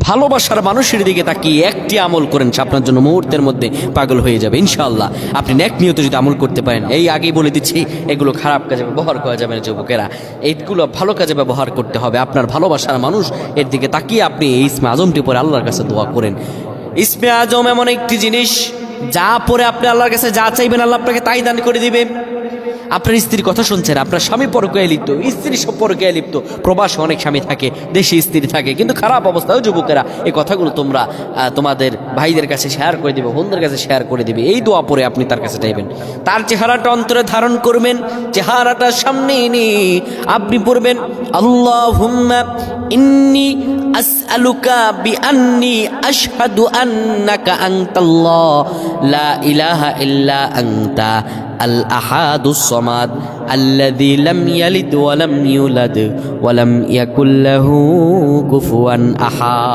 ভালোবাসার মানুষের দিকে তাকিয়ে একটি আমল করেন, আপনার জন্য মুহূর্তের মধ্যে পাগল হয়ে যাবে ইনশাআল্লাহ। আপনি নেক নিয়ত যদি আমল করতে পারেন, এই আগেই বলে দিচ্ছি, এগুলো খারাপ কাজে ব্যবহার করা যাবে না যুবকেরা, এইগুলো ভালো কাজে ব্যবহার করতে হবে। আপনার ভালোবাসার মানুষ এর দিকে তাকিয়ে আপনি এই ইসমে আজমটি পরে আল্লাহর কাছে দোয়া করেন। ইসমে আজম এমন একটি জিনিস, যা পরে আপনি আল্লাহর কাছে যা চাইবেন আল্লাহ আপনাকে তাই দান করে দিবে। আপনার স্ত্রীর কথা শুনছেন, আপনার স্বামী পরকীয়ায় লিপ্ত, স্ত্রী সব পরকীয়ায় লিপ্ত, প্রবাসে অনেক স্বামী থাকে, দেশে স্ত্রী থাকে, কিন্তু খারাপ অবস্থায় যুবকেরা এই কথাগুলো তোমরা তোমাদের ভাইদের কাছে শেয়ার করে দিবে, বোনদের কাছে শেয়ার করে দিবে। এই দোয়া পরে আপনি তার কাছে চাইবেন, তার চেহারাটা অন্তরে ধারণ করবেন, চেহারাটা সামনে এনে আপনি পড়বেন আল্লাহুম্মা ইন্নী আসআলুকা বিআন্নী আশহাদু আন্নাকা আনতাল্লাহ লা ইলাহা ইল্লা আনতা আল আহাদুস সামাদ আল্লাযী লাম ইয়ালিদ ওয়া লাম ইউলাদ ওয়া লাম ইয়াকুল লাহু কুফুয়ান আহাদ।